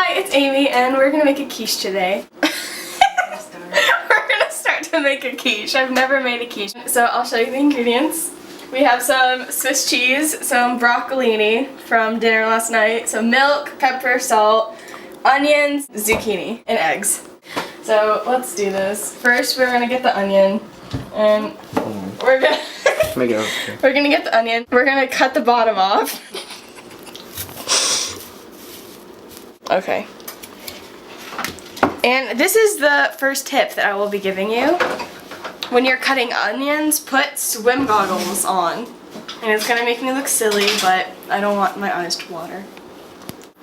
Hi, it's Amy, and we're gonna make a quiche today. We're gonna start to make a quiche. I've never made a quiche. So I'll show you the ingredients. We have some Swiss cheese, some broccolini from dinner last night, some milk, pepper, salt, onions, zucchini, and eggs. So let's do this. First, we're gonna get the onion, and we're gonna we're gonna get the onion. We're gonna cut the bottom off. Okay. And this is the first tip that I will be giving you. When you're cutting onions, put swim goggles on. And it's gonna make me look silly, but I don't want my eyes to water.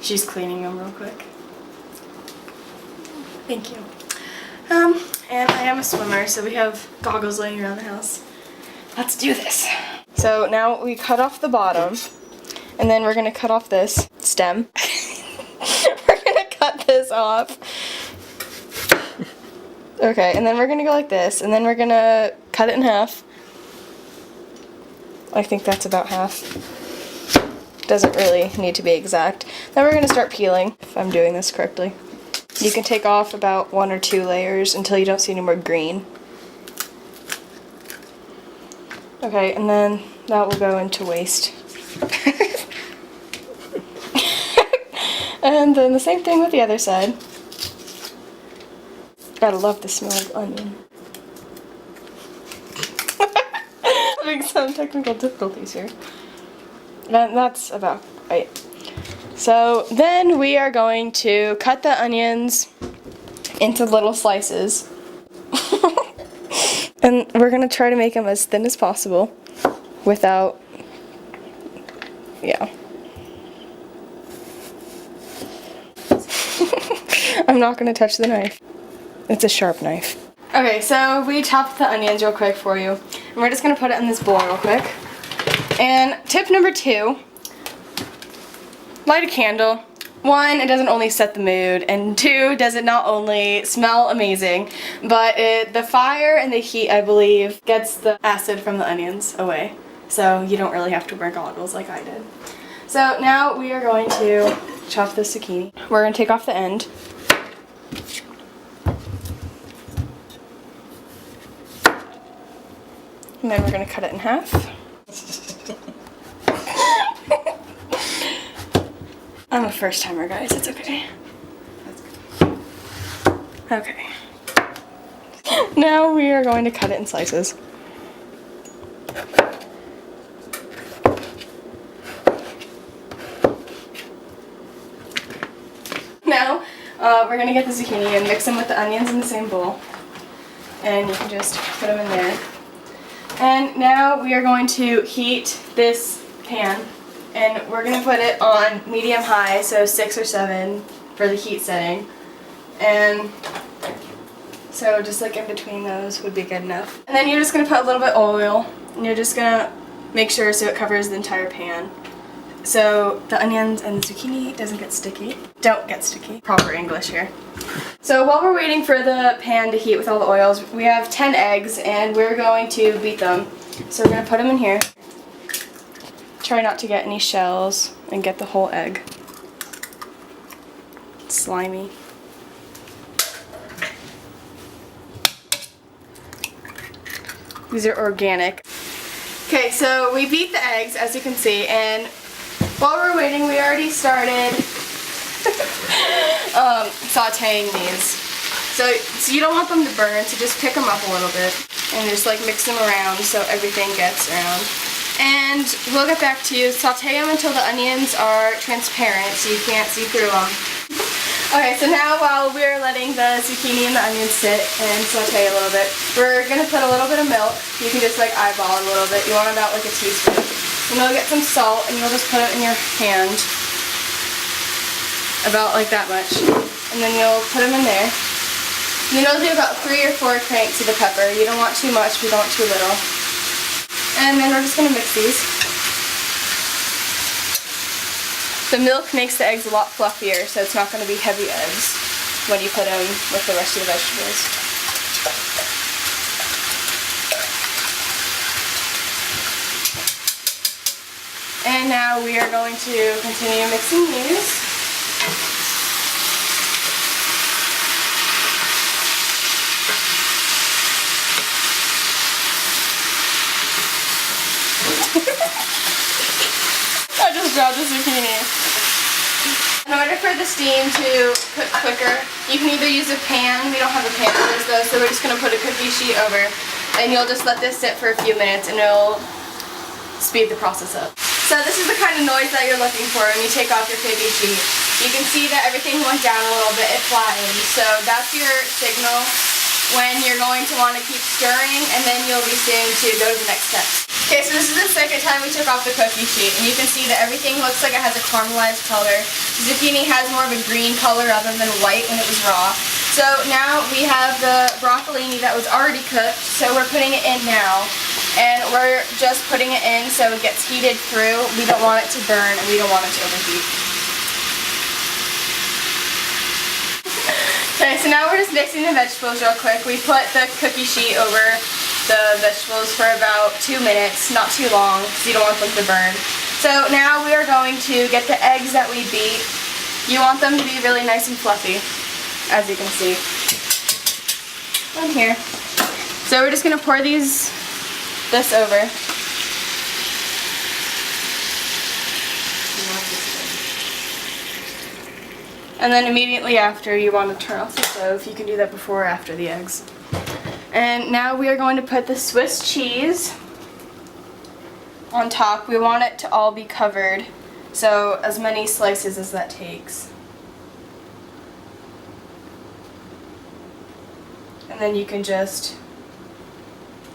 She's cleaning them real quick. Thank you. And I am a swimmer, so we have goggles laying around the house. Let's do this. So now we cut off the bottom, and then we're gonna cut off this stem. We're gonna cut this off. Okay, and then we're gonna go like this, and then we're gonna cut it in half. I think that's about half. Doesn't really need to be exact. Then we're gonna start peeling, if I'm doing this correctly. You can take off about 1 or 2 layers until you don't see any more green. Okay, and then that will go into waste. And then the same thing with the other side. Gotta love the smell of onion. Having some technical difficulties here. And that's about right. So then we are going to cut the onions into little slices. And we're gonna try to make them as thin as possible without, yeah. I'm not gonna touch the knife. It's a sharp knife. Okay, so we chopped the onions real quick for you. And we're just gonna put it in this bowl real quick. And tip number 2, light a candle. 1, it doesn't only set the mood, and 2, does it not only smell amazing, but the fire and the heat, I believe, gets the acid from the onions away. So you don't really have to wear goggles like I did. So now we are going to chop the zucchini. We're gonna take off the end. And then we're going to cut it in half. I'm a first timer, guys. It's okay. Okay. Now we are going to cut it in slices. Now we're going to get the zucchini and mix them with the onions in the same bowl. And you can just put them in there. And now we are going to heat this pan, and we're going to put it on medium-high, so 6 or 7 for the heat setting. And so just like in between those would be good enough. And then you're just going to put a little bit of oil, and you're just going to make sure so it covers the entire pan. So the onions and the zucchini doesn't get sticky. Don't get sticky. Proper English here. So while we're waiting for the pan to heat with all the oils, we have 10 eggs and we're going to beat them. So we're going to put them in here. Try not to get any shells and get the whole egg. It's slimy. These are organic. Okay, so we beat the eggs, as you can see, and while we're waiting, we already started sauteing these. So you don't want them to burn, so just pick them up a little bit and just like mix them around so everything gets around. And we'll get back to you. Saute them until the onions are transparent so you can't see through them. Okay, so now while we're letting the zucchini and the onions sit and saute a little bit, we're going to put a little bit of milk. You can just like eyeball it a little bit. You want about like a teaspoon. And you'll get some salt and you'll just put it in your hand. About like that much. And then you'll put them in there. And then you'll do about 3 or 4 cranks of the pepper. You don't want too much, we don't want too little. And then we're just going to mix these. The milk makes the eggs a lot fluffier, so it's not going to be heavy eggs when you put them with the rest of the vegetables. And now we are going to continue mixing these. for the steam to cook quicker, you can either use a pan. We don't have a pan for this though, so we're just gonna put a cookie sheet over, and you'll just let this sit for a few minutes, and it'll speed the process up. So this is the kind of noise that you're looking for when you take off your cookie sheet. You can see that everything went down a little bit, it flattened. So that's your signal when you're going to want to keep stirring, and then you'll be soon to go to the next step. Okay, so this is the second time we took off the cookie sheet, and you can see that everything looks like it has a caramelized color. Zucchini has more of a green color rather than white when it was raw. So now we have the broccolini that was already cooked, so we're putting it in now. And we're just putting it in so it gets heated through. We don't want it to burn, and we don't want it to overheat. Okay, so now we're just mixing the vegetables real quick. We put the cookie sheet over the vegetables for about 2 minutes, not too long, so you don't want them to burn. So now we are going to get the eggs that we beat. You want them to be really nice and fluffy, as you can see. On here. So we're just gonna pour this over. And then immediately after, you want to turn off the stove. You can do that before or after the eggs. And now we are going to put the Swiss cheese on top. We want it to all be covered, so as many slices as that takes. And then you can just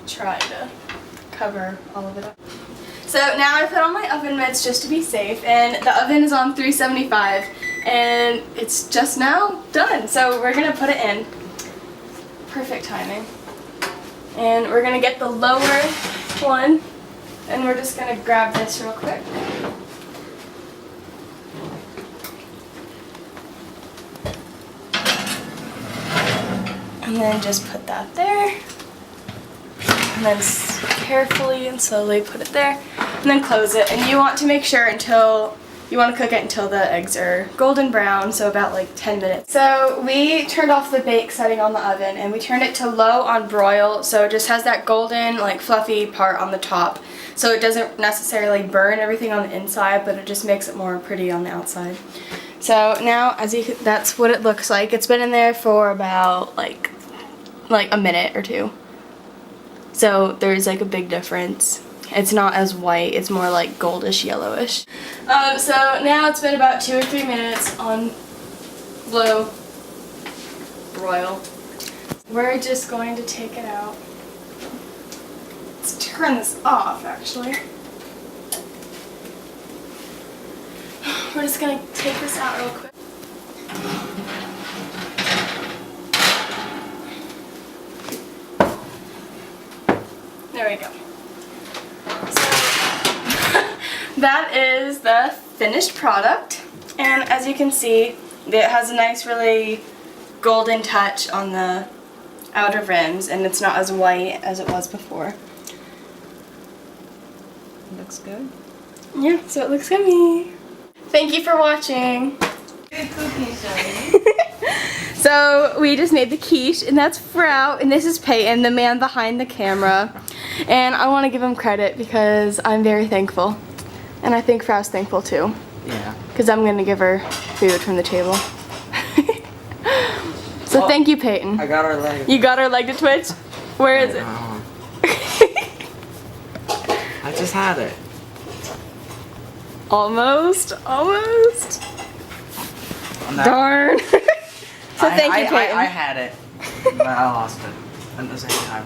try to cover all of it up. So now I put on my oven mitts just to be safe, and the oven is on 375, and it's just now done. So we're gonna put it in. Perfect timing. And we're gonna get the lower one, and we're just gonna grab this real quick. And then just put that there. And then carefully and slowly put it there, and then close it. And you want to make sure you want to cook it until the eggs are golden brown, so about like 10 minutes. So we turned off the bake setting on the oven, and we turned it to low on broil, so it just has that golden, like fluffy part on the top. So it doesn't necessarily burn everything on the inside, but it just makes it more pretty on the outside. So now, that's what it looks like. It's been in there for about like a minute or two. So there's like a big difference. It's not as white, it's more like goldish yellowish. So now it's been about 2 or 3 minutes on low broil. We're just going to take it out. Let's turn this off actually. We're just going to take this out real quick. There we go. That is the finished product, and as you can see, it has a nice really golden touch on the outer rims, and it's not as white as it was before. Looks good. Yeah, so it looks yummy. Thank you for watching. Good cooking, Shelly. So we just made the quiche, and that's Sprout, and this is Payton, the man behind the camera. And I want to give him credit because I'm very thankful. And I think Sprout's thankful too. Yeah. Because I'm going to give her food from the table. So thank you, Payton. I got her leg. You got her leg to twitch? Where is it? I just had it. Almost. Almost. No. Darn. So thank you, Payton. I had it, but I lost it at the same time.